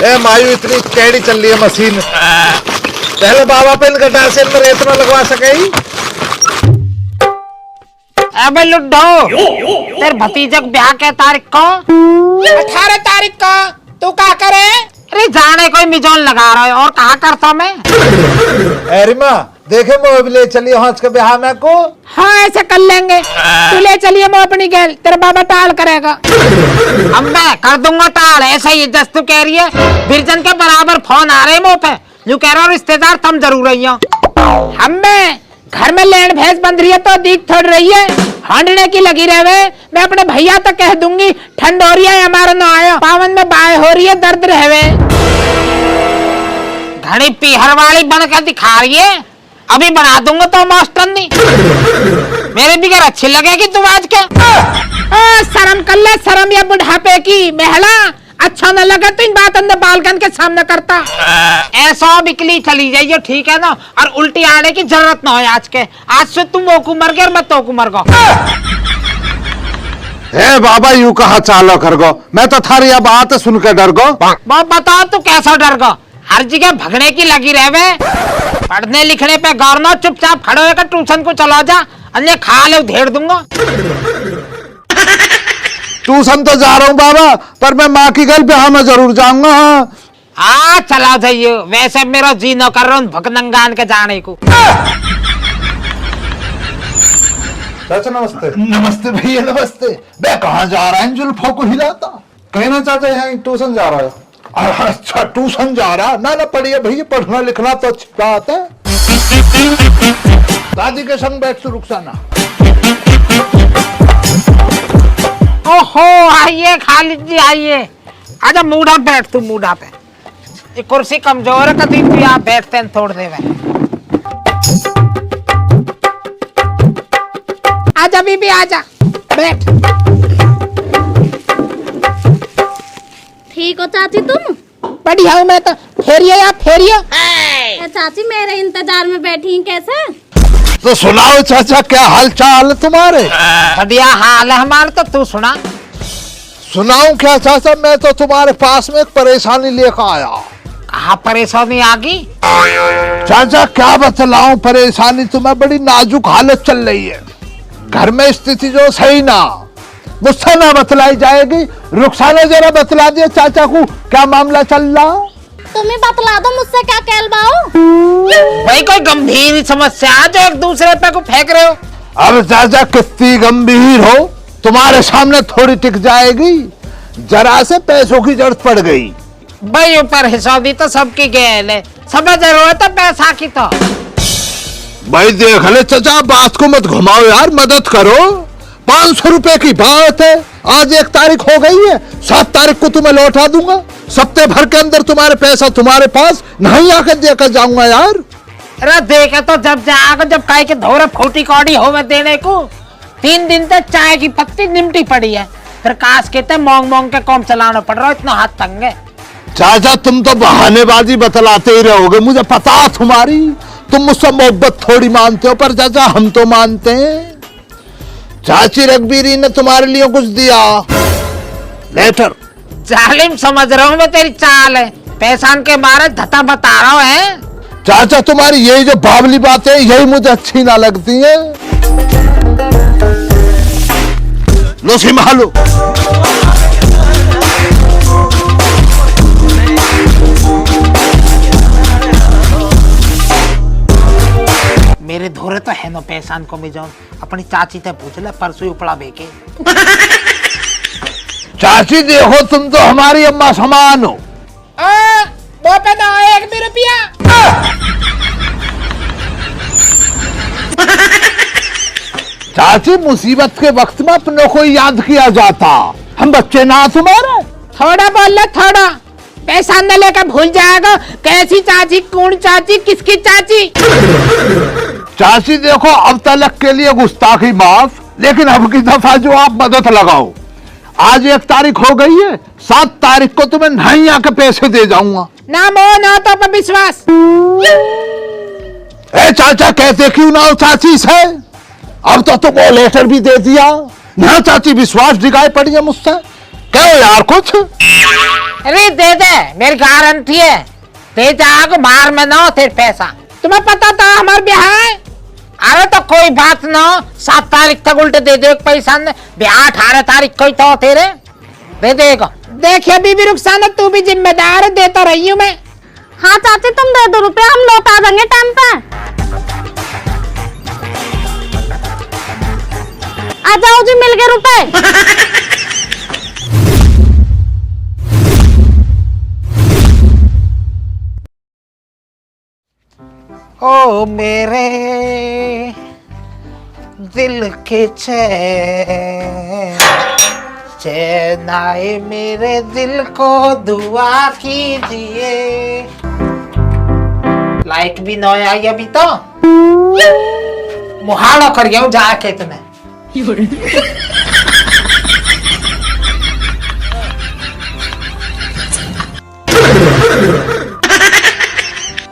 ए मायू इतनी टेढ़ी चल रही है मशीन। पहले बाबा पे इनका से में रेत न लगवा सके। अबे लुड्डो, तेरे भतीजे को ब्याह के तारीख को 18 तारीख को। तू क्या करे? अरे जाने कोई मिजोन लगा रहा है और कहा करता मैं। अरे माँ देखे मोह ले चलिए हंस के ब्याह में को। हाँ ऐसे कर लेंगे। तू ले चलिए मैं अपनी गैल, तेरा बाबा टाल करेगा। अब मैं कर दूंगा टाल, ऐसा ही जस तू कह रही है। बिरजन के बराबर फोन आ रहे मुँह पे, यूं कह रहा हूँ रिश्तेदार तुम जरूर रही हो। हमें घर में लेंड भैंस बंध रही है तो दीख थोड़ रही है, हांडने की लगी रहे। मैं अपने भैया तक कह दूंगी ठंड हो रही है हमारा न आयो, पावन में बाय हो रही है दर्द रहे। घड़ी पीहर वाली बन कर दिखा रही है, अभी बना दूंगा तो मास्टर नहीं। मेरे भी घर अच्छी लगेगी तुम आज के। शर्म कर ले, शर्म या बुढ़ापे की महला। अच्छा न लगा तो इन बात अंदर बालकन के सामने करता। ऐसा बिकली चली जाइए ठीक है ना, और उल्टी आने की जरूरत ना हो आज के। आज से तुम मोकू मर गए और मैं तोकू मर गो। ए बाबा यूं कहा चालो कर गो, मैं तो थारी अब बात सुन के डर गो। बताओ तू कैसा डर गो? हर जगह भगने की लगी रहे। पढ़ने लिखने पे गौर ना, चुपचाप खड़े होकर ट्यूशन को चला जा, अन्य खा ले धेड़ दूंगा। ट्यूशन तो जा रहा हूँ बाबा, पर मैं माँ की घर ब्याह में जरूर जाऊंगा। हाँ चला जाइए, वैसे मेरा जी न कर रहा हूँ भगनंगान के जाने को। चाचा नमस्ते। नमस्ते भैया नमस्ते। मैं कहाँ जा रहा है जुल्फों को हिलाता? कहना चाहते हैं ट्यूशन जा रहा है। अच्छा ट्यूशन जा रहा, ना ना पढ़िए भैया, पढ़ना लिखना तो अच्छी बात है। दादी के संग बैठ तू रुखसाना। ओहो आइए खालिद जी आइए। आजा मूढ़ा बैठ तू मूढ़ा पे, ये कुर्सी कमजोर है कभी भी आप बैठते हैं थोड़ी देर। आजा बीबी आजा बैठ। ठीक हो चाची तुम? बढ़िया हूँ मैं तो। फेरिए या फेरिए। चाची मेरे इंतजार में बैठी हैं कैसे? तो सुनाओ चाचा क्या हाल चाल है तुम्हारे? बढ़िया हाल है हमारा, तो तू सुना। सुनाऊं क्या चाचा, मैं तो तुम्हारे पास में एक परेशानी लेकर आया। कहाँ परेशानी आ गई? चाचा क्या बतलाऊं परेशानी, तुम्हें बड़ी नाजुक हालत चल रही है। घर में स्थिति जो सही ना, मुझसे ना बतलाई जाएगी। रुखसाना जरा बतला दिया चाचा को क्या मामला चल रहा। तुम्हें बतला दो मुझसे क्या कहलवाओ। भाई कोई गंभीर समस्या जो एक दूसरे पे को फेंक रहे हो। अब चाचा कितनी गंभीर हो, तुम्हारे सामने थोड़ी टिक जाएगी। जरा से पैसों की जरूरत पड़ गई। भाई ऊपर हिसाबी तो सबकी गैल है, सब जरूरत है पैसा की। तो भाई देख ले चाचा, बात को मत घुमाओ यार, मदद करो। 500 रुपए की बात है, आज 1 तारीख हो गई है, 7 तारीख को तुम्हें लौटा दूंगा। सप्ताह भर के अंदर तुम्हारे पैसा तुम्हारे पास नहीं आकर देकर जाऊंगा यार। अरे देखे तो जब जाकर जब काई के धोरे फूटी कौड़ी हो मैं देने को। 3 दिन तक चाय की पत्ती निमटी पड़ी है, फिर काश कहते मोंग मोंग के कौम चलाना पड़ रहा है, इतना हाथ तंग है। चाचा तुम तो बहानेबाजी बतलाते ही रहोगे, मुझे पता है तुम्हारी। तुम मुझसे मोहब्बत थोड़ी मानते हो, पर चाचा हम तो मानते हैं। चाची रघबीरी ने तुम्हारे लिए कुछ दिया, लेटर। जालिम समझ रहा हूँ मैं तेरी चाल है, पैसान के मारे धता बता रहा है। चाचा तुम्हारी यही जो बावली बातें यही मुझे अच्छी ना लगती है। लो संभालो। मेरे धोरे तो है नो पैसान को मिजाऊं, अपनी चाची ते पूछ ले परसों उपड़ा बेके। चाची देखो तुम तो हमारी अम्मा समान हो। वो पे ना 1 भी रुपया। चाची मुसीबत के वक्त में अपनों को याद किया जाता, हम बच्चे ना तुम्हारे। थोड़ा बोल ले थोड़ा, पैसा न लेकर भूल जाएगा कैसी चाची, कौन चाची, किसकी चाची। चाची देखो अब तलक के लिए गुस्ताखी माफ, लेकिन अब की दफा जो आप मदद लगाओ। आज 1 तारीख हो गई है, 7 तारीख को तुम्हें नहीं आके पैसे दे जाऊंगा। ना मोह ना तो पर विश्वास। ए चाचा कहते क्यों ना हो चाची से, अब तो तुमको लेटर भी दे दिया ना। चाची विश्वास दिखाई पड़ी है मुझसे, क्या हो यार कुछ? अरे दे दे, मेरी गारंटी है। दे जाग मार में ना हो तेरे पैसा। तुम्हें पता था हमार ब्याह है? अरे तो कोई बात ना हो, 7 तारीख तक उल्टे दे दे पैसा ने। ब्याह 18 तारीख को ही तो तेरे दे देगा। देखिए बीबी रुखसाना, तू भी जिम्मेदार है, देता रही हूँ मैं। हाँ चाची तुम दे दो रुपए, हम लौटा देंगे टाइम पे। आ जाओ जी, मिल गए रुपए। ओ मेरे दिल के चैन, चैन आए मेरे दिल को दुआ कीजिए। लाइट भी न आई अभी तो, मुहाड़ा कर गया हूँ जाके इतने।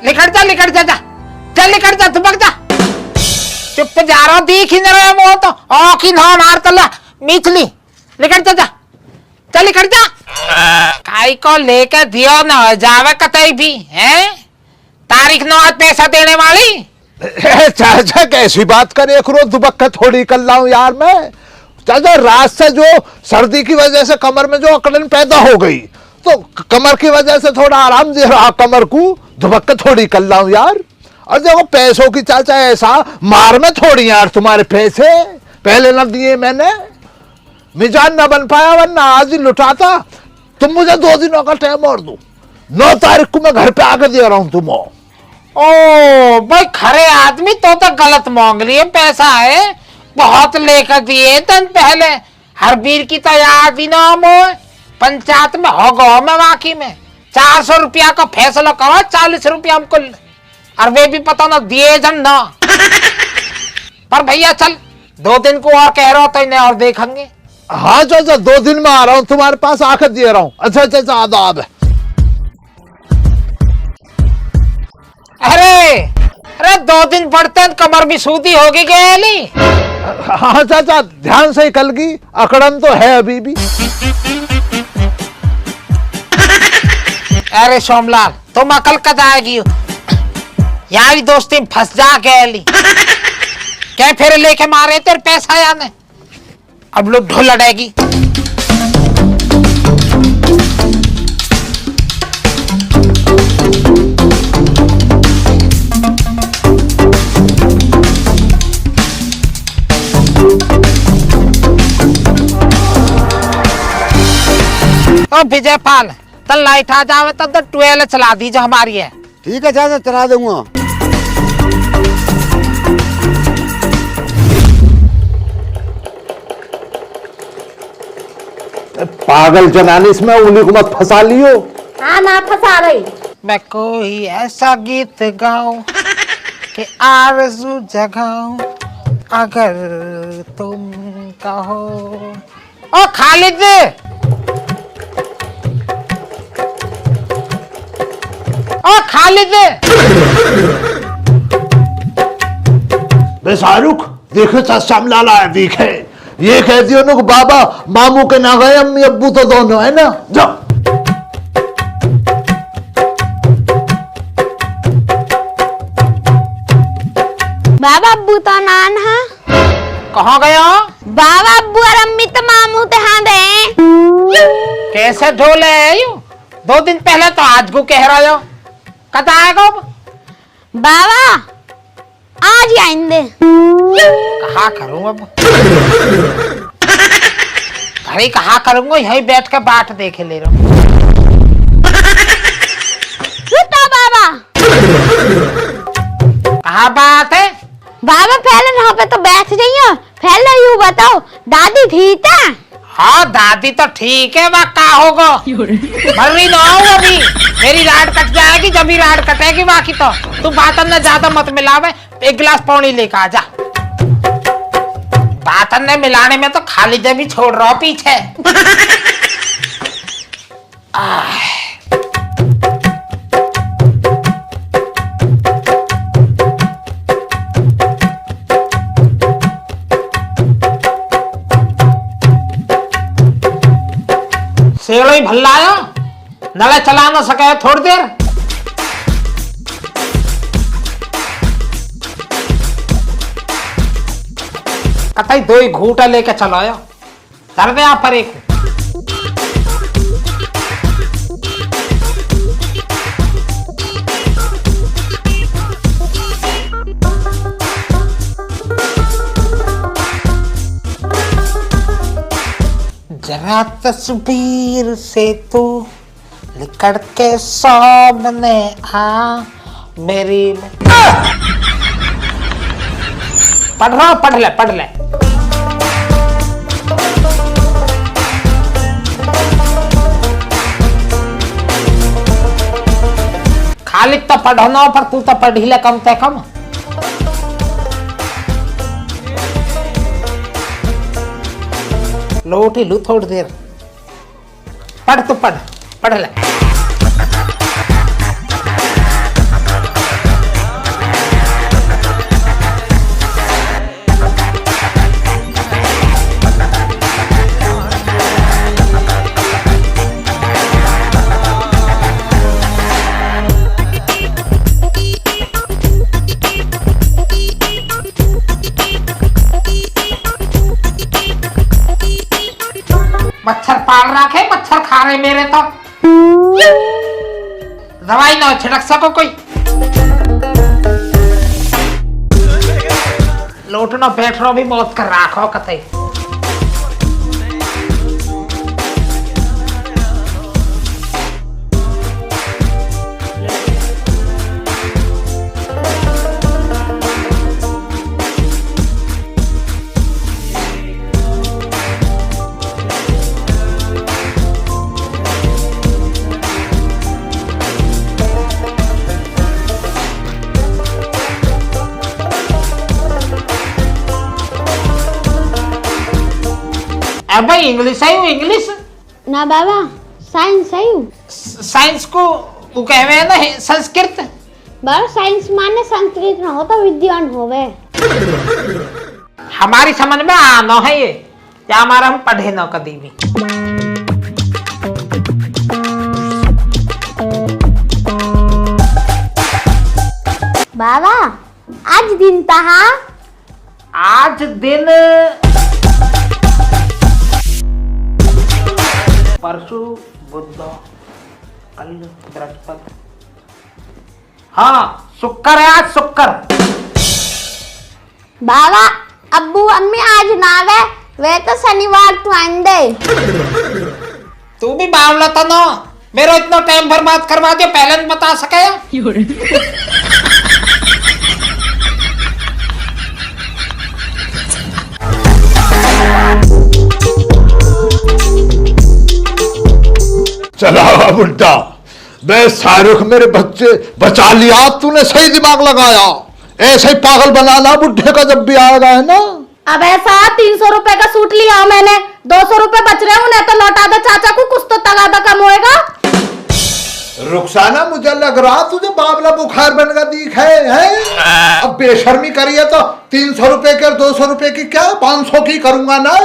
निकट जा जा, चल निकट जा, तुम जा। चुप जा रहा, दिख ही नहीं रहा मुंह तो। ओ की ना मार तला मिथली, निकट जा जा, चल निकट जा। काई को लेकर दियो न जावे कतई भी है। तारीख न आज पैसा देने वाली। चाचा कैसी बात करे, एक रोज दुबक्का थोड़ी कर लाऊं यार मैं। चाचा रात से जो सर्दी की वजह से कमर में जो अकड़न पैदा हो गई, तो कमर की वजह से थोड़ा आराम दे रहा कमर को, दुबक्का थोड़ी कर लाऊं यार। और देखो पैसों की चाचा ऐसा मार में थोड़ी यार, तुम्हारे पैसे पहले न दिए मैंने, मिजान न बन पाया, वरना आज ही लुटाता। तुम मुझे 2 दिनों का टाइम और दो, 9 तारीख को मैं घर पे आकर दे रहा हूं तुम्हें। ओ भाई खरे आदमी तो गलत मांग लिए पैसा है, बहुत लेकर दिए दिन पहले। हर वीर की तो याद ही ना मोए, पंचायत में हो गो में वाकई में 400 रुपया का फैसला करो, 40 रुपया हमको, और वे भी पता ना दिए जन ना। पर भैया चल 2 दिन को और कह रहा हो तो इन्हें और देखेंगे। हाँ चाचा 2 दिन में आ रहा हूँ, तुम्हारे पास आकर दे रहा हूँ। अच्छा चाचा आदाब है। अरे 2 दिन पड़ते कमर भी सूदी होगी गैली। हाँ चाचा ध्यान से कल की, अकड़न तो है अभी भी। अरे सोमलाल तुम अकल कद आएगी, यारी दोस्ती में फंस जा गैली। क्या फिर लेके मारे तेरे पैसा याने, अब लोग ढोल लड़ेगी। ओ विजय पाल, तल लाइट आ जावे तब तो 12 चला दीजिए हमारी है। ठीक है चाचा चला दूंगा। पागल जनानी, इसमें उंगली को मत फंसा लियो। हाँ ना फंसा रही। मैं कोई ऐसा गीत गाऊं कि आरज़ू जगाऊं, अगर तुम कहो। ओ खालिद, ओ खालिद, बे शाहरुख देखे सस्म लाला है, देखे ये कह दियो ना बाबा मामू के ना गए, अम्मी अब्बू तो दोनों है ना। जाओ बाबा अब्बू तो नान है। कहाँ गया? बाबा अब्बू और अम्मी तो मामू ते हाँ दे। कैसे ढोले है यू? 2 दिन पहले तो आज को कह रहा हो, कद आएगा? बाबा आज ही आएंगे। कहा करूं अब, घरे कहा करूंगा, यहीं बैठ के बाट देखे ले रहा हूँ। रुको बाबा। कहा बात है? बाबा पहले यहाँ पे तो बैठ जाइए, पहले यूँ बताओ दादी ठीक है? हाँ दादी तो ठीक है, वह का होगा, मर्री ना हो अभी, मेरी राड कट जाएगी, जब भी राड कटेगी बाकी तो। तू बातन ने ज्यादा मत मिलावे, 1 गिलास पानी लेकर आ जा। बातन ने मिलाने में तो खाली जब भी छोड़ रहा पीछे। सेड़ो ही भल्लायो, नले चला ना सके थोड़ी देर। कतई दो ही घूटा लेके चलो आयो, कर दे यहाँ पर एक। जरा तस्वीर से तू निकल के सामने आ मेरी। पढ़ रहा, पढ़ ले, पढ़ ले। खाली तो पढ़ना, पर तू तो पढ़ ही ले कम से कम। लोट ही लू थोड़ी देर। पढ़ तो पढ़, पढ़ ले। मच्छर पाल रखे, मच्छर खा रहे मेरे तो। दवाई ना छिड़क सको कोई। लोटना बैठ रो भी मौत कर रखो कतई। अब भाई इंग्लिश है, इंग्लिश ना बाबा, साइंस है। साइंस को वो कहवे है ना संस्कृत। बाबा साइंस माने संस्कृत ना हो तो विद्वान होवे। हमारी समझ में आना है ये, या हमारा हम पढ़े ना कभी भी। बाबा आज दिन तहा, आज दिन परसों बुध कल बृहस्पति, हाँ शुक्र है आज, शुक्र। बाबा अब्बू अम्मी आज ना वे तो शनिवार तो आंदे। तू भी बावला तो ना, मेरा इतना टाइम बर्बाद करवा दिया, पहले नहीं बता सके। चला बुड्ढा, बे शाहरुख मेरे बच्चे बचा लिया तूने, सही दिमाग लगाया। ऐसे ही पागल बनाना बुड्ढे का जब भी आएगा, है ना। अब ऐसा 300 रुपए का सूट लिया मैंने, 200 रुपए बच रहे, उन्हें तो लौटा दे चाचा को, कुछ तो तगादा कम होएगा। रुखसाना मुझे लग रहा तुझे बावला बुखार बन का दिख है? अब बेशर्मी करिए तो 300 रुपए के 200 रुपए की क्या 500 की करूंगा ना।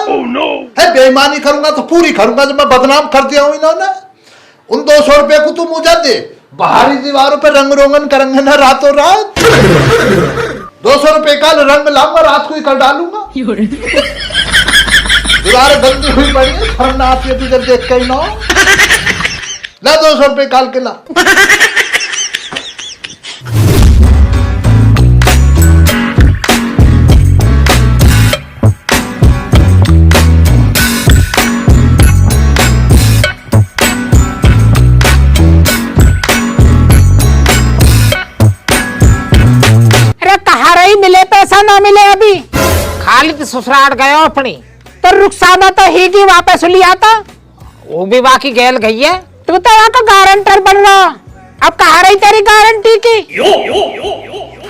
है बेईमानी करूंगा तो पूरी करूंगा, जब मैं बदनाम कर दिया हूं इन्होंने। उन 200 रुपए को तू मुझे दे, बाहरी दीवारों पे रंग रोगन करेंगे ना रातों रात। 200 रुपए का रंग लाऊंगा, रात को ही कर डालूंगा। दीवारें गंदी हुई पड़ी है, शर्म ना आती है तुझे देख के ना। ला 200 रुपए काल के ला। मिले पैसा ना मिले अभी। खालिद ससुराल गयो अपनी, तो रुखसाना तो ही की वापस लिया था, वो भी बाकी गैल गई है। तू तो यहाँ का गारंटर बन रहा, अब कहा रही तेरी गारंटी की।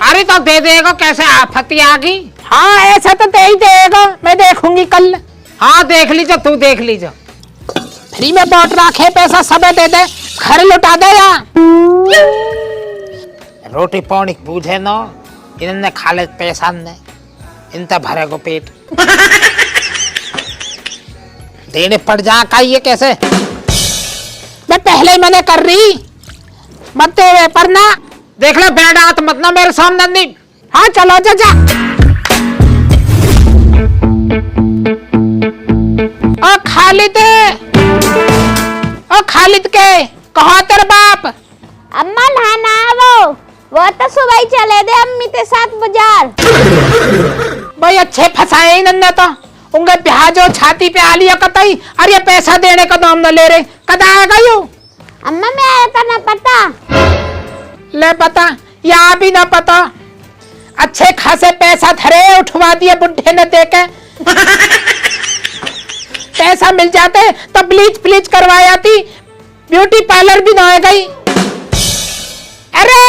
अरे तो दे देगा, कैसे आफती आ गई। हाँ ऐसा तो दे ही देगा, मैं देखूंगी कल। हाँ देख लीजिए, तू देख लीजिए। फ्री में बांट रखे पैसा, सब दे दे, घर लौटा दे या। रोटी पानी बूझे ना, इन्होंने खाले पैसा ने, इनता भरे को पेट देने पड़ जा का ये कैसे। मैं पहले ही मने कर रही मत तेरे पर ना। देख ले बैठ हाथ मत ना मेरे सामने नहीं। हाँ चलो चाचा। ओ खालिद के कहा तेरे बाप? अम्मा नहाना वो तो सुबह ही चले दे अम्मी के साथ बाजार। भाई अच्छे फंसाए ही नन्ना तो उनके ब्याह जो छाती पे आ लिया कतई। अरे पैसा देने का दाम न ले रहे कदा आएगा यू? अम्मा मैं आया था ना पता ले पता या भी ना पता। अच्छे खासे पैसा धरे उठवा दिए बुढ़े ने देके। पैसा मिल जाते तो ब्लीच करवाया थी ब्यूटी पार्लर भी ना आ गई। अरे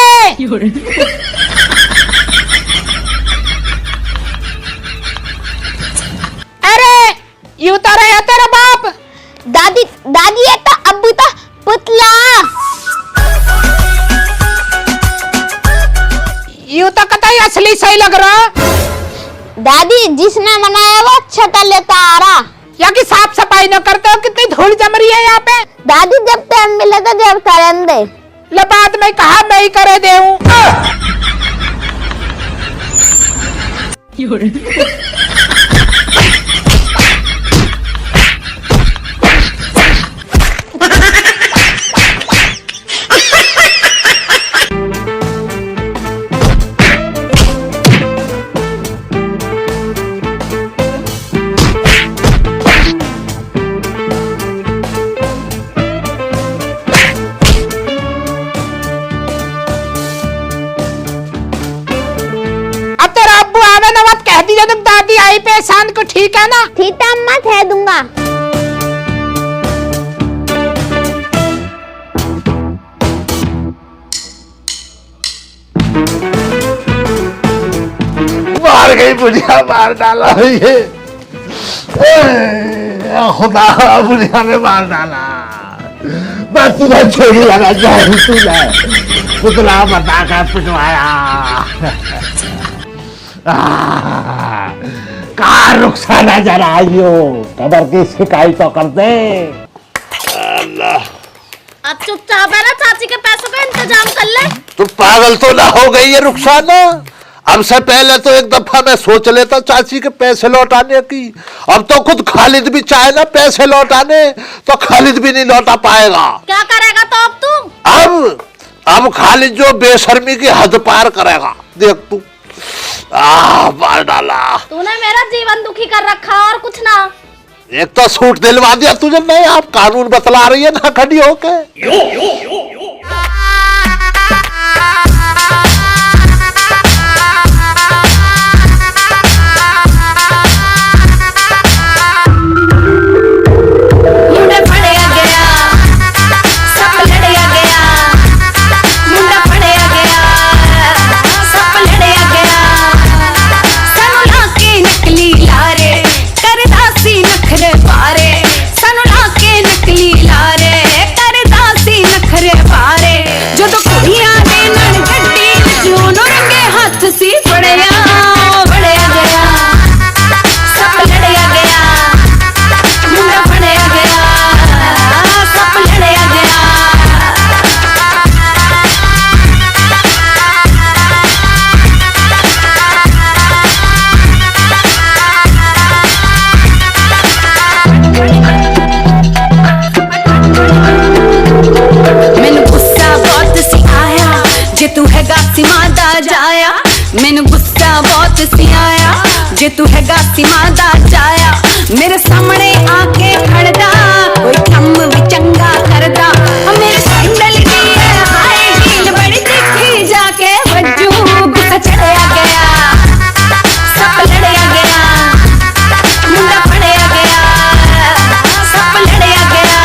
अरे यू तो रहा तेरा बाप। दादी है तो अब्बू तो पुतला। यू तो कतई असली सही लग रहा। दादी जिसने मनाया वो अच्छा कर लेता आ रहा। या कि साफ सफाई न करते हो कितनी धूल जम रही है यहाँ पे। दादी जब टाइम मिले तो जब करें दे। ले बात में कहा मैं ही करे दे हूँ। दादी आई पे शांत को ठीक है ना? ठीक है अम्मा थे दूंगा। मार गई बुढ़िया, मार डाला ये खुदा, बुढ़िया ने मार डाला। मैं तुम्हें छोड़ी लगा जाऊँ तूने पुतला बता कर पिटवाया। कहाँ रुखसाना जरा आइयो खबर की शिकायत तो कर दे। अब चुपचाप है ना, चाची के पैसों का इंतजाम कर ले। तू पागल तो ना हो गई है रुखसाना? अब से पहले तो एक दफा मैं सोच लेता चाची के पैसे लौटाने की। अब तो खुद खालिद भी चाहे ना पैसे लौटाने तो खालिद भी नहीं लौटा पाएगा। क्या करेगा तो अब तू? अब खालिद जो बेशर्मी की हद पार करेगा देख तू। मार डाला तूने मेरा जीवन दुखी कर रखा और कुछ ना। एक तो सूट दिलवा दिया तुझे। नहीं आप कानून बतला रही है ना खड़ी होके। मैनू गुस्सा बहुत सी आया जे तू है गासी मादा जाया मेरे सामने आके खड़दा कोई काम भी चंगा करदा मेरे सैंडल की है हाय हील बड़ी दिखी जाके बज्जू गुस्सा चढ़या गया सब लड़या गया मुंडा फड़या गया सब लड़या गया।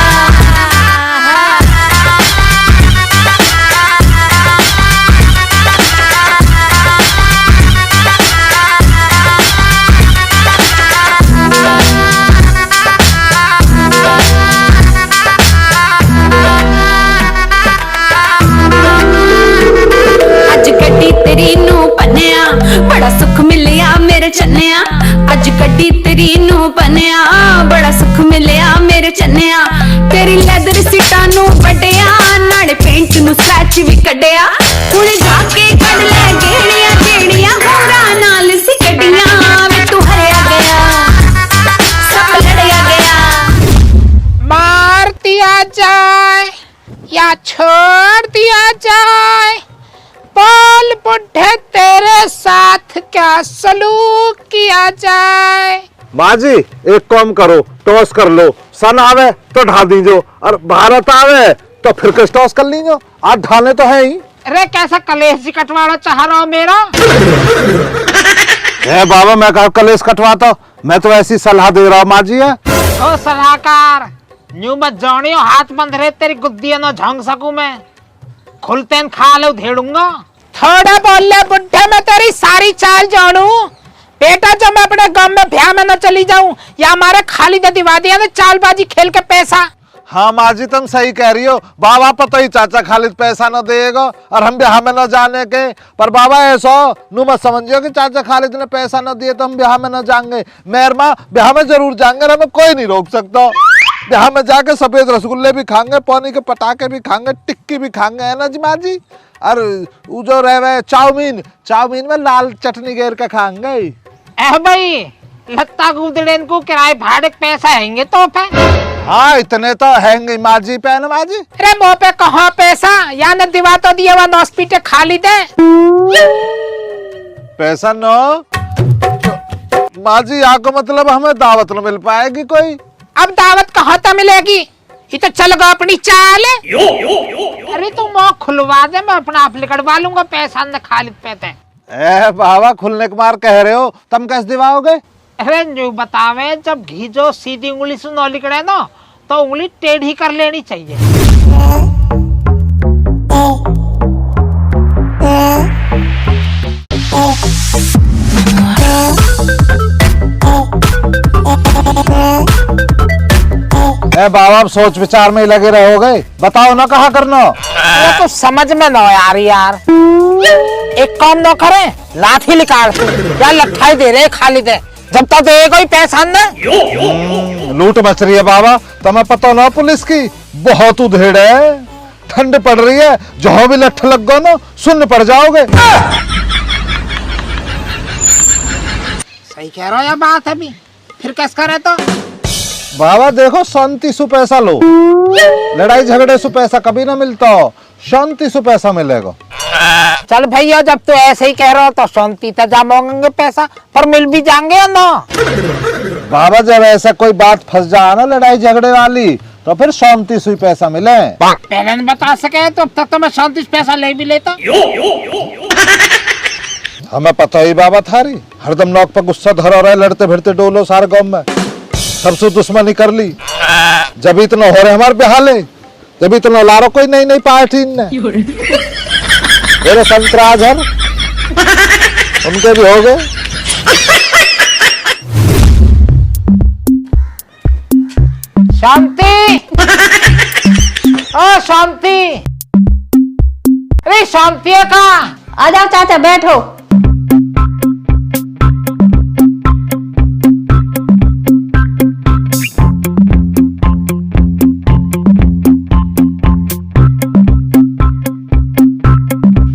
या छोड़ दिया जाए। बोल बुढ़े तेरे साथ क्या सलूक किया जाए। माँ जी एक काम करो, टॉस कर लो, सन आवे तो ढा दीजो और भारत आवे तो फिर किस टॉस कर लीजो। आज ढाले तो है ही। अरे कैसा कलेश जी कटवाना चाह रहा हो मेरा? बाबा मैं कहा कलेश कटवाता, मैं तो ऐसी सलाह दे रहा हूँ माँ जी है। ओ सलाहकार, न्यू मत जानियो, हाथ बंद रहे तेरी गुद्दियां ना झांक सकूं मैं। खुलते खा लो धेड़ूंगा। थोड़ा बोल ले बुढ़े, मैं तेरी सारी चाल जानू। बेटा जब मैं अपने गांव में ब्याह में न चली जाऊं या हमारे खालिद दिवादिया ने चालबाजी खेल के पैसा। हाँ माँ जी तुम सही कह रही हो। बाबा पता ही चाचा खालिद पैसा न देगा और हम ब्याह में न जाने के। पर बाबा ऐसा नू मत समझियो कि चाचा खालिद ने पैसा न दिए तो हम ब्याह में न जाएंगे। मेहरमा ब्याह में जरूर जाएंगे, हमें कोई नहीं रोक सकता। ब्याह में जाके सफेद रसगुल्ले भी खाएंगे, पानी के पटाखे भी खाएंगे, टिक्की भी खाएंगे, है ना जी माँ जी। और वो जो रहे चाउमीन, चाउमीन में लाल चटनी घेर के खाएंगे। एह भाई लत्ता गुदड़े को किराए भाड़े पैसा हैंगे तो पे। हाँ इतने तो हैंगे माँ जी पे ना माँ जी। अरे मुँह पे कहाँ पैसा, या न दिवा तो दिया वन हॉस्पिटल खाली दे पैसा न माँ जी। आपको मतलब हमें दावत न मिल पाएगी कोई? अब दावत कहाँ तक मिलेगी, ये तो चल गया अपनी चाल। अरे तू मुँह खुलवा दे, मैं अपना आप लिखवा लूंगा पैसा न खालिद पैते। बाबा खुलने के मार कह रहे हो, तुम कैसे दिवाओगे? अरे न्यू बतावे, जब घी जो सीधी उंगली से न लिकड़े ना तो उंगली टेढ़ी कर लेनी चाहिए। बाबा अब सोच विचार में ही लगे रहोगे, बताओ ना कहाँ करना। ये तो समझ में ना यार। एक काम न करे, लाठी निकाल या लट्ठाई दे रहे खालिद है, जब तक देगा ही पैसा न। लूट मच रही है बाबा, तुम्हें पता ना पुलिस की बहुत उधेड़ है। ठंड पड़ रही है, जहाँ भी लठ लग गो ना सुन्न पड़ जाओगे। सही कह रहा हो या बात अभी, फिर कैसे करे तो? बाबा देखो शांति से पैसा लो, लड़ाई झगड़े से पैसा कभी ना मिलता, शांति से पैसा मिलेगा। चल भैया जब तू ऐसे ही कह रहा हो तो शांति से जा मांगेंगे पैसा, पर मिल भी जाएंगे ना। बाबा जब ऐसा कोई बात फंस जाए ना लड़ाई झगड़े वाली तो फिर शांति से पैसा मिले। पहले न बता सके तो अब तक तो मैं शांति से पैसा ले भी लेता। हमें पता ही बाबा थारी हरदम नौक पर गुस्सा धरा रहे, लड़ते भिड़ते डोलो सारे गांव में, सबसे दुश्मनी कर ली। जब इतना हो रहे हमारे बेहाले, जब इतना लारो कोई नई नई पार्टी ने मेरे संतराज हर उनके भी हो गए। शांति, ओ शांति, अरे शांति है कहाँ? आ जाओ चाचा बैठो।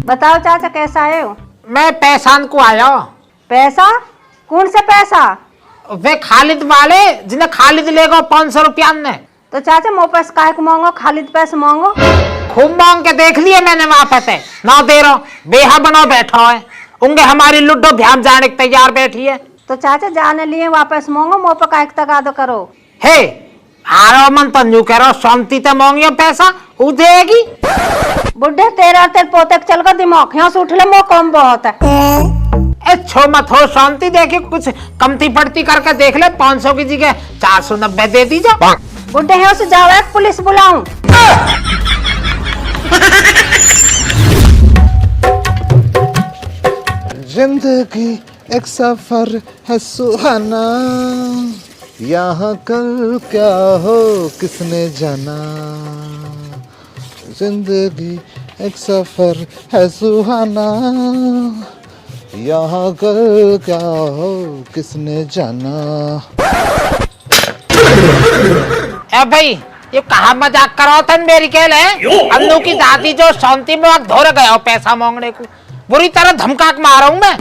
बताओ चाचा कैसा आए हो? मैं पैसा को आया। पैसा? कौन से पैसा? वे खालिद वाले जिन्हें खालिद लेगा 500 रुपया ने। तो चाचा मोह पैसे काहे को मांगो, खालिद पैसे मांगो। खूब मांग के देख लिए मैंने वहां पे, ना दे रहा, बेहा बना बैठा है, उनके हमारी लुड्डो भ्याम जाने के तैयार बैठी है। तो चाचा जाने लिए वापस मांगो, मोह पे काहे को तगादा करो। हे आरो मन तो न्यू कह रहा शांति ते मांगियो पैसा, वो देगी। बुढ़े तेरा तेरे पोते चल कर दिमाग यहाँ से उठ ले, मोह कम बहुत है। छो मत हो शांति, देखी कुछ कमती पड़ती करके देख ले, 500 की जगह 490 दे दीजिए। बुढ़े यहाँ से जाओ, एक पुलिस बुलाऊं? जिंदगी एक सफर है सुहाना, यहाँ कल क्या हो किसने जाना। जिंदगी एक सफर है सुहाना, यहाँ कल क्या हो किसने जाना। ए भाई ये कहा मजाक करो था मेरी खेल है। अन्नू की दादी जो शांति में वक्त धोरे गया हो पैसा मांगने को, बुरी तरह धमका के मारा हूं मैं।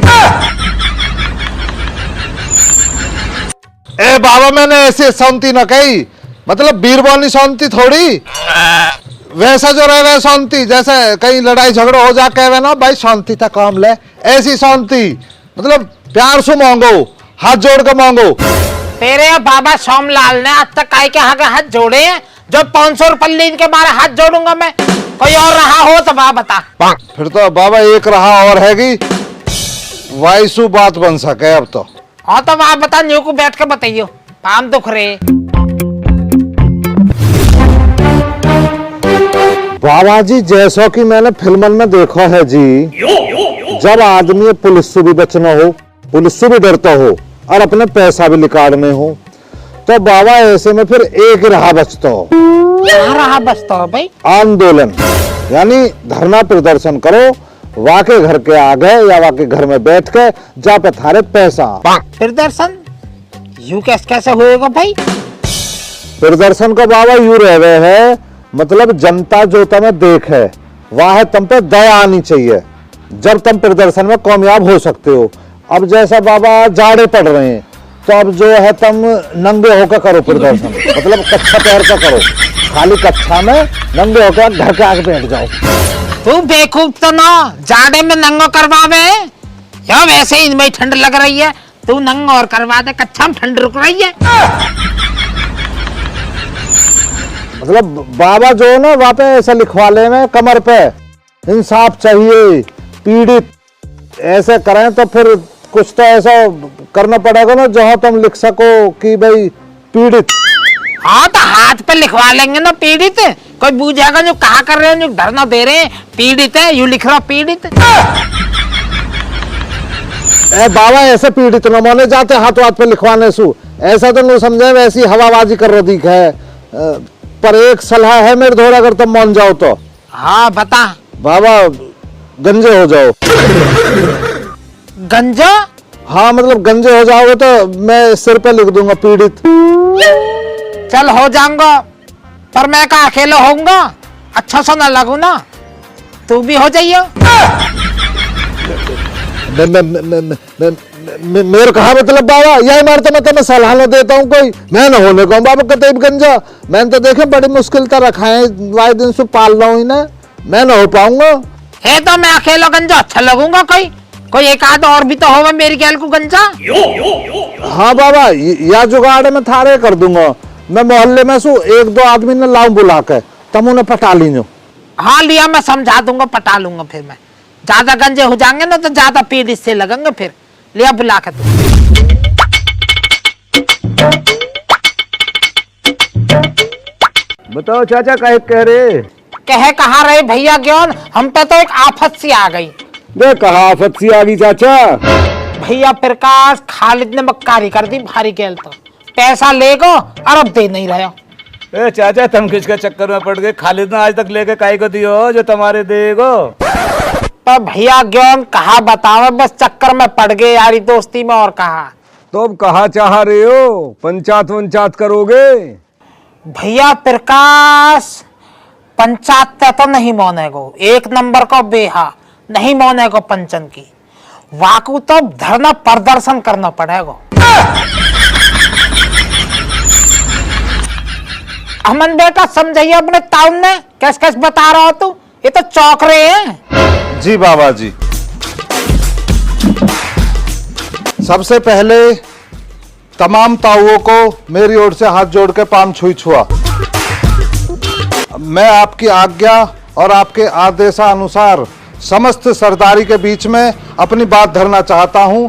ए बाबा मैंने ऐसे शांति न कही, मतलब बीरबानी शांति थोड़ी। वैसा जो रहे शांति, जैसे कहीं लड़ाई झगड़ा हो जा कहे ना भाई शांति था काम ले, ऐसी शांति मतलब प्यार से मांगो, हाथ जोड़ कर मांगो। तेरे बाबा सोमलाल ने आज तक काय के हाथ जोड़े हैं जो 500 रुपये के मारे हाथ जोड़ूंगा मैं? कोई और रहा हो तो बाबा बता। फिर तो बाबा एक रहा और हैगी, वाइसु बात बन सके अब तो। हाँ तो आप बता, न्यू को बैठ के बताइयो, पाम दुख रहे। बाबा जी जैसा कि मैंने फिल्मन में देखा है जी, जब आदमी पुलिस से भी बचना हो, पुलिस से भी डरता हो और अपने पैसा भी निकालने हो, तो बाबा ऐसे में फिर एक रहा बचता हो। क्या रहा बचता हो भाई? आंदोलन, यानी धरना प्रदर्शन करो, वाके घर के आगे या वाके घर में बैठ के जा पे थारे पैसा। प्रदर्शन यू कैसे होएगा भाई? प्रदर्शन का बाबा यू रह गए है, मतलब जनता जो तुम्हें देखे वह तुम पे दया आनी चाहिए, जब तुम प्रदर्शन में कामयाब हो सकते हो। अब जैसा बाबा जाड़े पड़ रहे हैं तो अब जो है तुम नंगे होकर करो प्रदर्शन, मतलब कच्चा पैर का करो, खाली कच्चा में नंगे होकर घर के आगे बैठ जाओ। तू बेवकूफ तो ना, जाड़े में नंगो करवावे या वैसे ही इनमें ठंड लग रही है, तू नंगो और करवा दे, कच्चा में ठंड रुक रही है। मतलब बाबा जो है ना वहां पे ऐसा लिखवा ले में कमर पे इंसाफ चाहिए, पीड़ित ऐसे करें तो फिर कुछ तो ऐसा करना पड़ेगा ना जहां तुम लिख सको कि भाई पीड़ित। हाँ तो हाथ पे लिखवा लेंगे ना पीड़ित, कोई पूछेगा जो कहा कर रहे हो, जो धरना दे रहे हैं पीड़ित है, यू लिख रहा पीड़ित। ए बाबा ऐसे पीड़ित न माने जाते हाथ हाथ पे लिखवाने सु, ऐसा तो नहीं समझे वैसी हवाबाजी कर रही है। पर एक सलाह है मेरे द्वारा, अगर तुम मान जाओ तो। हाँ बता। बाबा गंजे हो जाओ। गंजा? हाँ मतलब गंजे हो जाओगे तो मैं सिर पे लिख दूंगा पीड़ित। चल हो जाऊंगा, पर मैं का अकेला होऊंगा, अच्छा सा ना लगू ना, तू भी हो जाइयो। मेरे कहा मतलब बाबा यही मार तो मैं सलाह न देता हूँ कोई, मैं न होने को बाबा कतई गंजा, मैंने तो देखे बड़ी मुश्किल तो रखा है, वाई दिन से पाल रहा हूँ इन्हें, मैं न हो पाऊंगा। है तो मैं अकेला गंजा अच्छा लगूंगा, कोई एक आध और भी तो होगा मेरी गैल को गंजा। हाँ बाबा या जुगाड़ में थारे कर दूंगा, मैं मोहल्ले में सु एक दो आदमी ने लाऊं बुला के, तुम उन्हें पटा लीजो। हाँ लिया, मैं समझा दूंगा, पटा लूंगा, फिर मैं ज्यादा गंजे हो जाएंगे ना तो ज्यादा पीड़ इससे लगेंगे, फिर लिया बुला के। बताओ चाचा काहे कह रहे? कहा रहे भैया ज्ञान, हम पे तो एक आफत सी आ गई। बे कहा आफत सी आ गई चाचा? भैया प्रकाश खालिद ने मक्कारी कर दी भारी गैल, तो पैसा लेगो और अब दे नहीं रहा। ए चाचा तुम किसके चक्कर में पड़ गए? खालिद ने आज तक लेके काहे को दियो जो तुम्हारे देगो? पर भैया ज्ञान कहा बताओ, बस चक्कर में पड़ गए यारी दोस्ती में, और कहा। तो अब कहा चाह रहे हो? पंचायत वंचायत करोगे? भैया प्रकाश पंचायत तो नहीं मानेगो, एक नंबर का बेहा नहीं मानेगो पंचन की, वाकू तो धरना प्रदर्शन करना पड़ेगा। अमन बेटा समझाइए अपने ताऊ ने, कैसे बता रहा हो तू, ये तो चौंक रहे हैं। जी बाबा जी, सबसे पहले तमाम ताऊओं को मेरी ओर से हाथ जोड़ के पाम छुआ। मैं आपकी आज्ञा और आपके आदेशानुसार समस्त सरदारी के बीच में अपनी बात धरना चाहता हूं,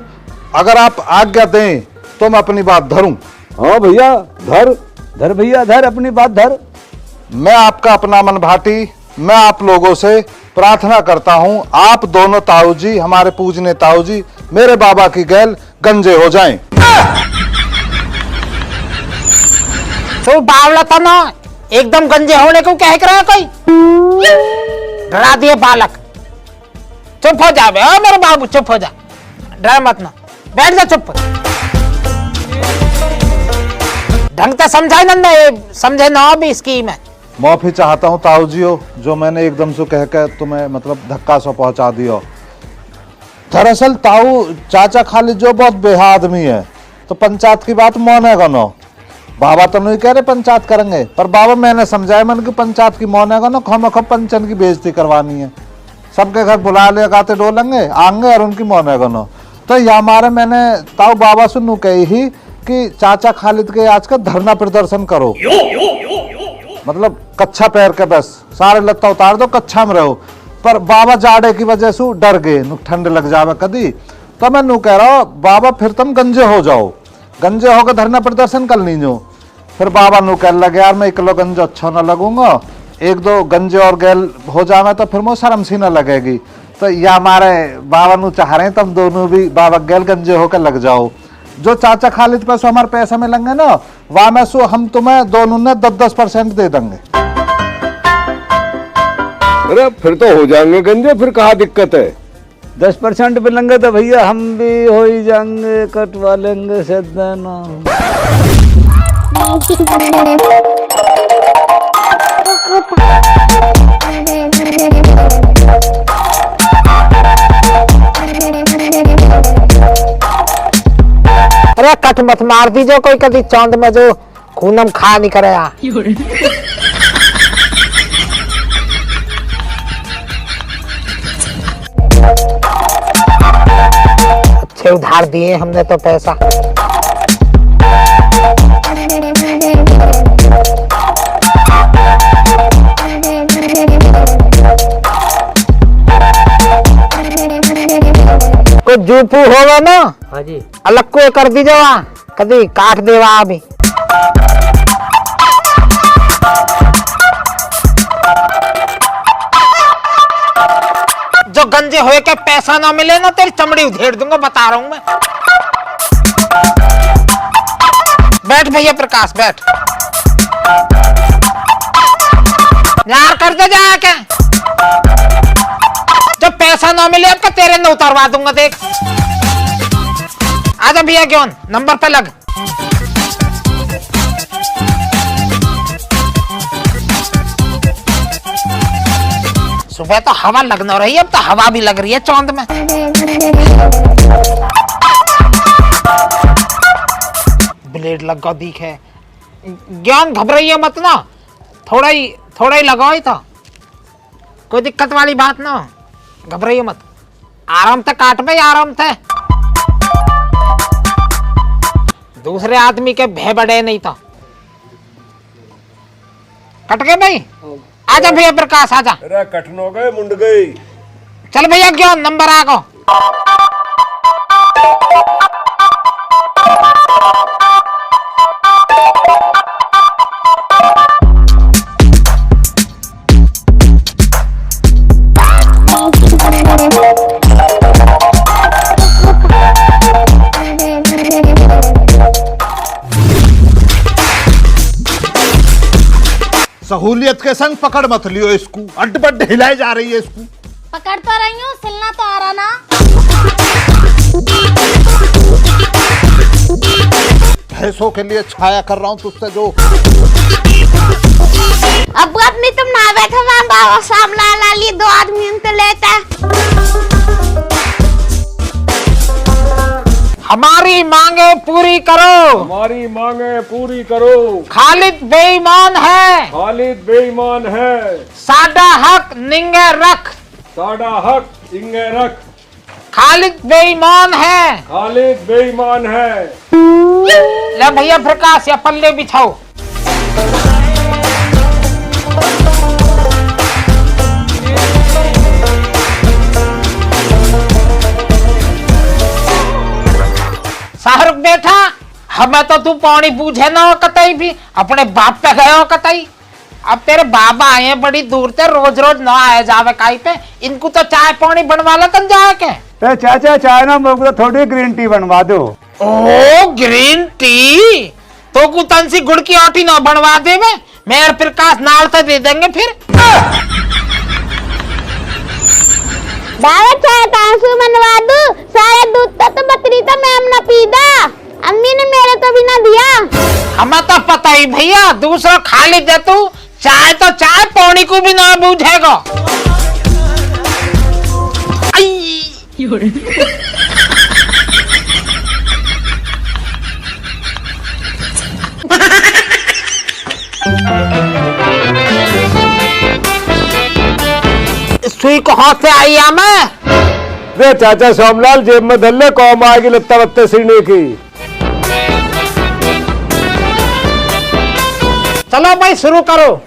अगर आप आज्ञा दें तो मैं अपनी बात धरूं। हाँ भैया धर धर भैया धर, अपनी बात धर। मैं आपका अपना मन भाटी, मैं आप लोगों से प्रार्थना करता हूं, आप दोनों ताऊ जी, हमारे पूजने ताऊ जी, मेरे बाबा की गैल गंजे हो जाएं। तो बावला था ना, एकदम गंजे होने को कह रहा है कोई, डरा दिए बालक। चुप हो जा बे, ओ मेरे बाबू चुप हो जा, डर मत ना, बैठ जा चुप। ढंग से समझाए ना, समझे ना भी स्कीम है। माफी चाहता हूं ताऊ जी हो, जो मैंने एकदम से कह के तुम्हें मतलब धक्का सा पहुंचा दिया। दरअसल ताऊ चाचा खालिद जो बहुत बेहा आदमी है, तो पंचायत की बात मानेगा ना। बाबा तो नहीं कह रहे पंचायत करेंगे, पर बाबा मैंने समझाया मन की पंचायत की मौने का ना खम पंचन की बेइज्जती करवानी है, सबके घर बुला ले गाते डोलेंगे आएंगे और उनकी मौने का नो। तो ये हमारे मैंने ताऊ बाबा से नू कही ही कि चाचा खालिद के आज का धरना प्रदर्शन करो, मतलब कच्छा पहन के बस सारे लत्ता उतार दो, कच्छा में रहो। पर बाबा जाड़े की वजह से डर गए, ठंड लग जावे कदी। तो मैं नू कह रहा हूँ बाबा फिर तुम गंजे हो जाओ, गंजे होकर धरना प्रदर्शन कर लीजो। फिर बाबा नू कह लगे यार मैं इकलो गंजे अच्छा ना लगूंगा, एक दो गंजे और गैल हो जावे तो फिर मुझे शर्म सी ना लगेगी। तो या हमारे बाबा नू चाह रहे हैं तुम दोनों भी बाबा गैल गंजे होकर लग जाओ। जो चाचा खालिद पैसो हमारे पैसे में लेंगे ना, वहां में सो हम तुम्हें दोनों ने 10-10% दे देंगे। अरे फिर तो हो जाएंगे गंजे, फिर कहाँ दिक्कत है। 10% पे लेंगे तो भैया हम भी हो ही जाएंगे, कटवा लेंगे से देना। अरे कट मत मार दीजो कोई कभी चांद में जो खूनम खा नहीं करे। अच्छे उधार दिए हमने तो पैसा। कोई जूपू होगा ना, हाँ जी, अलग को कर दीजो, कभी काट देवा अभी। जो गंजे होए के पैसा ना मिले ना तेरी चमड़ी उधेड़ दूंगा, बता रहा हूं मैं। बैठ भैया प्रकाश बैठ, यार कर दे जाके। जब पैसा ना मिले तो तेरे न उतारवा दूंगा, देख। आजा भैया क्यों नंबर पे लग। सुबह तो हवा लगना रही है, अब तो हवा भी लग रही है चांद में। ब्लेड लगा दिखे। ज्ञान घबराइए मत ना, थोड़ा ही लगाओ ही था, कोई दिक्कत वाली बात ना, घबराइए मत, आराम से काट भाई, आराम से। दूसरे आदमी के भय बड़े नहीं था। कट गए भाई, आजा भैया प्रकाश आजा। अरे कटन हो गए, मुंड गई। चल भैया क्यों नंबर आ गो। सहूलियत के संग पकड़ मत लियो इसको, अड्ड-बड्ड हिलाई जा रही है इसको। पकड़ तो रही हूँ, सिलना तो आ रहा ना। भैंसों के लिए छाया कर रहा हूँ तुझसे जो। अब अपनी तुम ना बैठो, मैं बाबा सामने ला लिए 2 आदमी तो लेता। हमारी मांगे पूरी करो, हमारी मांगे पूरी करो। खालिद बेईमान है, खालिद बेईमान है, साडा हक निंगे रख, साडा हक इंगे रख। खालिद बेईमान है, खालिद बेईमान है। ले भैया प्रकाश या पल्ले बिछाओ। शाहरुख बेटा, हमें तो तू पानी पूछे ना हो कतई भी, अपने बाप पे गए हो कतई। अब तेरे बाबा आए हैं बड़ी दूर से, रोज रोज ना आए जावे काई पे, इनको तो चाय पानी बनवा ला तन जाके। तो चाचा चाय ना मुझे थोड़ी ग्रीन टी बनवा दो। ओ ग्रीन टी तो कुतन सी गुड़ की आटी ना बनवा दे मैं और प्रकाश नाल से दे देंगे फिर। बाबा चाय कांसू बनवा दूं, सारे दूध तो बकरी तो मैम ना पीदा, अम्मी ने मेरे को भी ना दिया। हमें तो पता ही भैया, दूसरा खा ली दे तू, चाय तो चाय पौनी को भी ना बूझेगा। आई सुई कहाँ से आई है मैं? दे चाचा श्यामलाल जेब में धर ले, कौम आएगी लत्ता बत्ते सीने की। चलो भाई शुरू करो।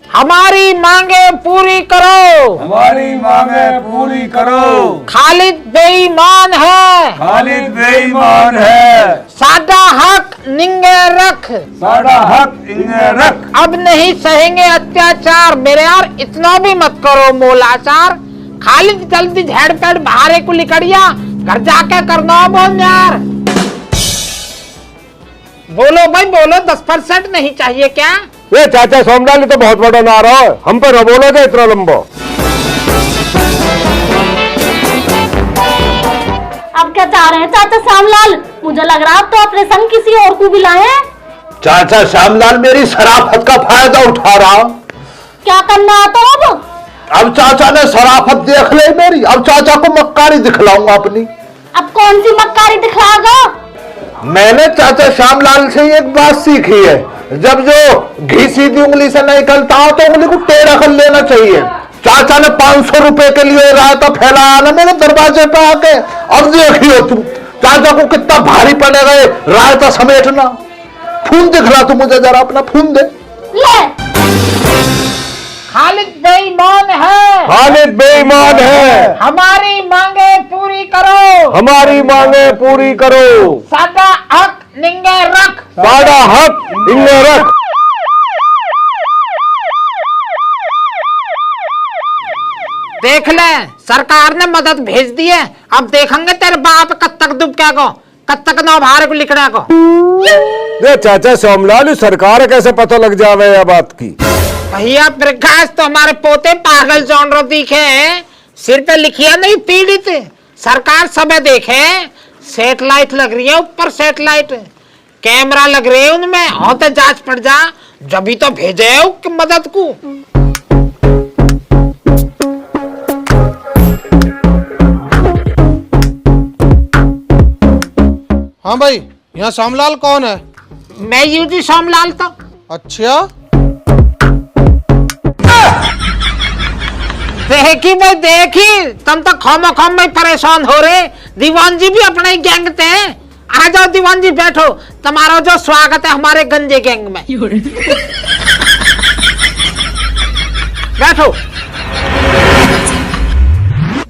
हमारी मांगे पूरी करो, हमारी मांगे पूरी करो। खालिद बेईमान है, खालिद बेईमान है। सादा हक निंगे रख, साड़ा हक इन्हें रख। अब नहीं सहेंगे अत्याचार। मेरे यार इतना भी मत करो मोलाचार। खालिद जल्दी झेड़ पेड़ बाहर को लिकड़िया, घर जाके करना बोल यार। बोलो भाई बोलो, 10% नहीं चाहिए क्या? ये चाचा श्यामलाल तो बहुत बड़ा नारा है, हम पे न बोलोगे इतना लंबा। अब क्या चाह रहे हैं चाचा श्यामलाल? मुझे लग रहा है आप तो अपने संग किसी और को भी लाए हैं। चाचा श्यामलाल मेरी शराफत का फायदा उठा रहा। क्या करना आता अब? अब चाचा ने शराफत देख ली मेरी, अब चाचा को मक्कारी दिखलाऊंगा अपनी। अब कौन सी मक्कारी दिखागा? मैंने चाचा श्यामलाल से एक बात सीखी है, जब जो घी सीधी उंगली से निकलता हो तो उंगली को टेढ़ा कर लेना चाहिए। चाचा ने 500 रुपए के लिए रायता फैलाया ना मेरे दरवाजे पे आके। अब देखियो तुम चाचा को कितना भारी पड़ेगा ये रायता समेटना। फोन दिखला तू मुझे जरा, अपना फोन दे। ले खालिद बेईमान है, खालिद बेईमान है। हमारी मांगे पूरी करो, हमारी मांगे पूरी करो। सादा हक निंगे रख। साड़ा हक इन्हें रख। देख ले सरकार ने मदद भेज दी है। अब देखेंगे तेरे बाप कब तक दुबके को, कब तक ना बाहर को लिखने को। ये चाचा श्यामलाल सरकार कैसे पता लग जावे यह बात की? भैया प्रकाश तो हमारे पोते पागल जॉनरो दिखे हैं। सिर पे लिखिया नहीं पीड़ित, सरकार सब देखे। सेटेलाइट लग रही है ऊपर, सेटेलाइट कैमरा लग रहे हैं उनमें। होते जांच पड़ जा, जब तो भेजे मदद को। हाँ भाई, यहाँ श्यामलाल कौन है? मैं यूजी श्यामलाल तो। अच्छा, देखी भाई देखी, तुम तो खामा खाम में परेशान हो रहे। दीवान जी भी अपने ही गैंग थे। आ जाओ दीवान जी बैठो, तुम्हारा जो स्वागत है हमारे गंजे गैंग में। बैठो।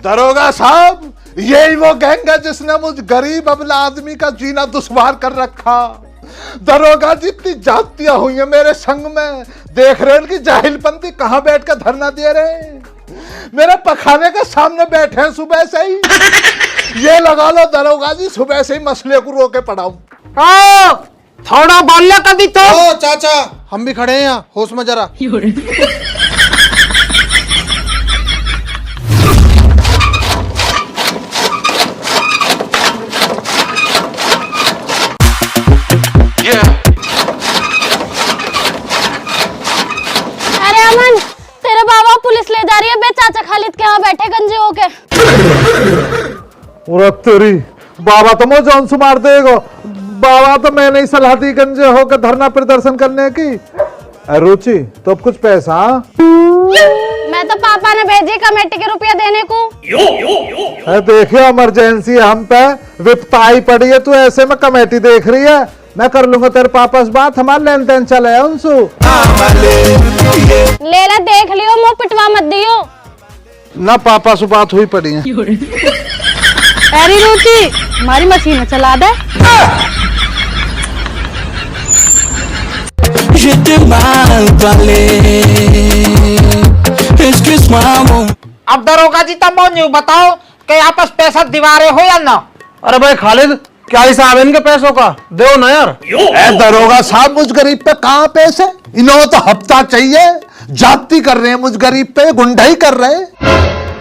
दरोगा साहब, यही वो गैंग है जिसने मुझ गरीब अबला आदमी का जीना दुश्वार कर रखा। दरोगा जी इतनी जातियां हुई है मेरे संग में, देख रहे हैं कि जाहिलपंथी कहां बैठ कर धरना दे रहे हैं। मेरे पखाने के सामने बैठे हैं सुबह से ही। ये लगा लो दरोगा जी, सुबह से ही मसले को रोके पड़ाऊं। थोड़ा बोल ले कभी तो। ओ चाचा, हम भी खड़े हैं यहाँ, होश में जरा। अरे अमन, तेरे बाबा पुलिस ले जा रही है बे चाचा खालिद के यहाँ बैठे गंजे होके। पूरा तेरी बाबा तो मुझे जान से मार देगा। बाबा तो मैंने ही सलाह दी गंजे होकर धरना प्रदर्शन करने की। रुचि तो अब कुछ पैसा? मैं तो पापा ने भेजी कमेटी के रुपया देने को। देखियो इमरजेंसी हम पे विपता आई पड़ी है, तू ऐसे में कमेटी देख रही है। मैं कर लूंगा तेरे पापा से बात, हमारा लेन देन चले है उनसे। लेला देख लियो, मुंह पिटवा मत दियो ना। पापा से बात हुई पड़ी है। अरे रुचि, हमारी मशीन चला दे। अब दरोगा जी तुम न्यू बताओ कि आपस पैसा दिवारे हो या ना? अरे भाई खालिद, क्या हिसाब है इनके पैसों का? दो ना यार। दरोगा साहब, मुझ गरीब पे कहाँ पैसे? इन्होंने तो हफ्ता चाहिए। जाती कर रहे हैं मुझ गरीब पे, गुंडाई कर रहे हैं।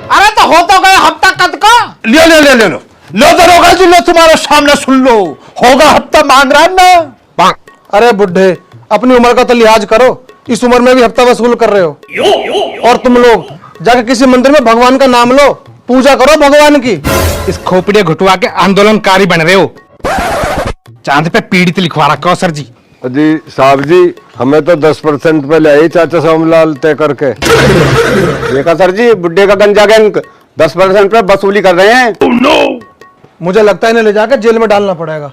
अरे तो हो तो गया हफ्ता कद का। ले ले ले ले लो लो दरोगा जी, लो तुम्हारे सामने सुन लो। होगा हफ्ता मांग रहा है ना। अरे बुढ़े, अपनी उम्र का तो लिहाज करो। इस उम्र में भी हफ्ता वसूल कर रहे हो। और तुम लोग जाके किसी मंदिर में भगवान का नाम लो, पूजा करो भगवान की। इस खोपड़िया घुटवा के आंदोलनकारी बन रहे हो। चांद पे पीड़ित लिखवा रखा हो सर जी। जी साहब जी, हमें तो 10% पे ले आई चाचा सोमलाल तय करके। देखा सर जी, बुड्ढे का गंजा गैंग 10% पे वसूली कर रहे हैं। मुझे लगता है इन्हें ले जाकर जेल में डालना पड़ेगा।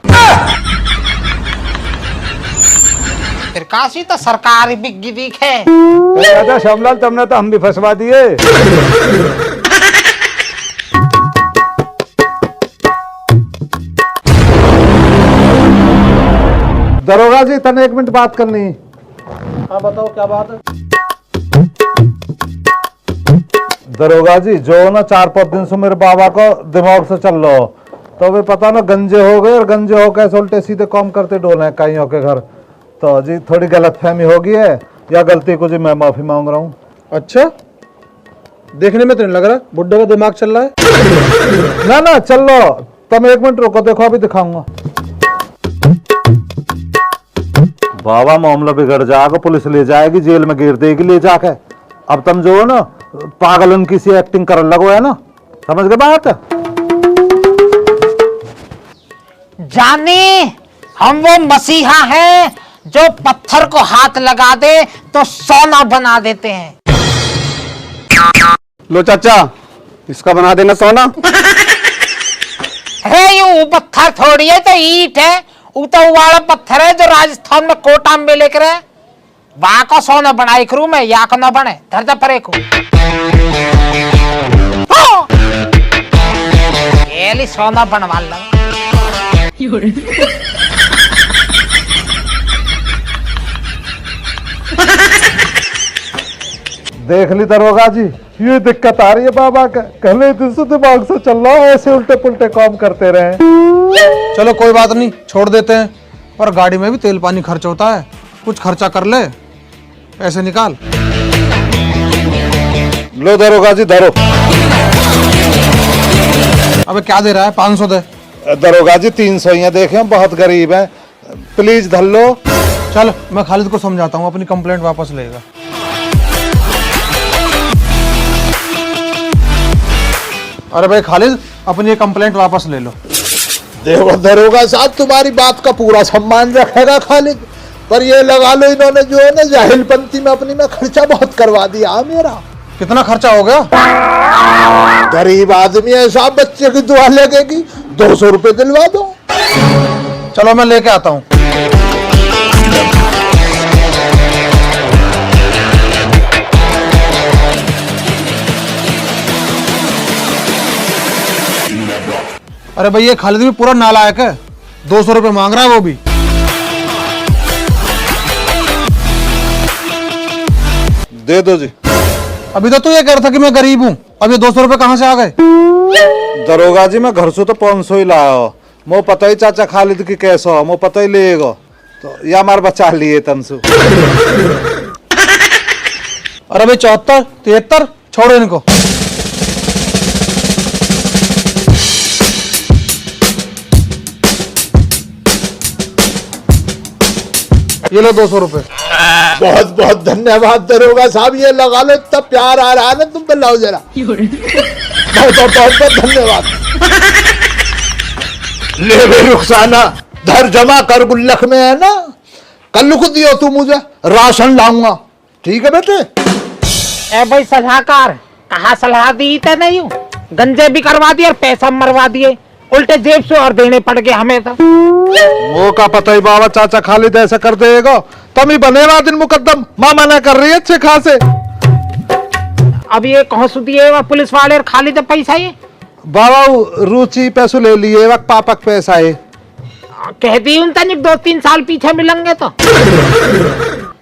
फिर काशी तो सरकारी बिग्गी दिखे। चाचा श्यामलाल, तुमने तो हम भी फंसवा दिए। दरोगा जी तने 1 मिनट बात करनी। हाँ बताओ क्या बात है। दरोगा जी, जो ना 4-5 दिन से मेरे बाबा को दिमाग से चल रहा हो, तो वे पता ना गंजे हो गए, और गंजे हो कैसे उल्टे सीधे काम करते डोले हैं कईयों के घर। तो जी थोड़ी गलतफहमी हो गई है, या गलती को जी मैं माफी मांग रहा हूँ। अच्छा, देखने में तो नहीं लग रहा बुड्ढे का दिमाग चल रहा है। ना ना चल लो, तुम 1 मिनट रुको, देखो अभी दिखाऊंगा। बाबा मामला बिगड़ जाएगा, पुलिस ले जाएगी, जेल में गिर देगी ले जाके। अब तुम जो है ना पागलन की सी एक्टिंग कर लगो है ना, समझ गए बात? जाने हम वो मसीहा हैं जो पत्थर को हाथ लगा दे तो सोना बना देते हैं। लो चाचा, इसका बना देना सोना। है ये पत्थर थोड़ी है, तो ईट है। तो वाला पत्थर है जो राजस्थान में कोटा में लेकर है। वहां को सोना बनाई करूं मैं, या को ना बने धरता परे को। ये सोना बनवा लो। देख ली दरोगा जी, ये दिक्कत आ रही है बाबा का, कहले दिन से दिमाग से चल रहा है, ऐसे उल्टे पुल्टे काम करते रहे। चलो कोई बात नहीं, छोड़ देते हैं। और गाड़ी में भी तेल पानी खर्च होता है, कुछ खर्चा कर ले, ऐसे निकाल। लो दरोगा जी धरो। अबे क्या दे रहा है? 500 दे। दरोगा जी 300 ही देखे, हम बहुत गरीब हैं, प्लीज धर लो। चल मैं खालिद को समझाता हूँ, अपनी कंप्लेंट वापस लेगा। अरे भाई खालिद, अपनी ये कंप्लेंट वापस ले लो। देखो दरोगा साहब, तुम्हारी बात का पूरा सम्मान रखेगा खालिद, पर ये लगा लो इन्होंने जो है ना जाहिलपंती में अपनी में खर्चा बहुत करवा दिया मेरा। कितना खर्चा हो गया? गरीब आदमी है साहब, बच्चे की दुआ लगेगी, 200 रुपए दिलवा दो। चलो मैं लेके आता हूँ। अरे भाई ये खालिद भी पूरा नालायक है, 200 रुपए मांग रहा है वो भी। दे दो जी। अभी तो तू ये कह रहा था कि मैं गरीब हूँ, अब ये 200 रुपए कहाँ से आ गए? दरोगा जी मैं घर से तो 500 ही लाया हो, मो पता ही चाचा खालिद की कैसा हो, मो पता ही लेगा, तो या हमारे बचा लिए तनसु। अरे भाई 74, 73, छोड़ो इनको। ये लो 200 रुपए। बहुत बहुत धन्यवाद दरोगा साहब, ये लगा लो, इतना प्यार आ रहा है ना तुम पे, लाओ जरा। बहुत बहुत धन्यवाद। ले बे रुखसाना, धर जमा कर गुल्लक में है ना, कल को दियो तू मुझे, राशन लाऊंगा, ठीक है बेटे? ए भाई सलाहकार, कहा सलाह दी तो नहीं हूँ, गंजे भी करवा दिए और पैसा मरवा दिए, उल्टे जेब से और देने पड़ गए हमें तो। वो का पता ही बाबा, चाचा खालिद ऐसा कर देगा, तुम ही बनेगा दिन मुकद्दम, माँ मना कर रही है अच्छे खासे। अब ये कौन सु दिए पुलिस वाले और खालिद पैसा ये? बाबा रुचि पैसों ले लिए, वक्त पापक पैसा है। कह दी उन तनिक 2-3 साल पीछे मिलेंगे तो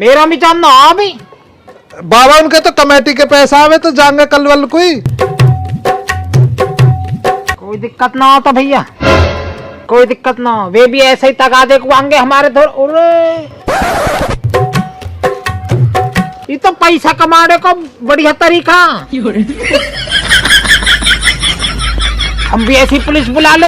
मेरा भी जानना अभी। बाबा उनके तो कमेटी के पैसा आवे तो जाएंगे कल वल कोई दिक्कत ना हो तो भैया, कोई दिक्कत ना हो, वे भी ऐसे ही तगादे को आएंगे हमारे ये तो पैसा कमाने का बढ़िया तरीका। हम भी ऐसी पुलिस बुला ले।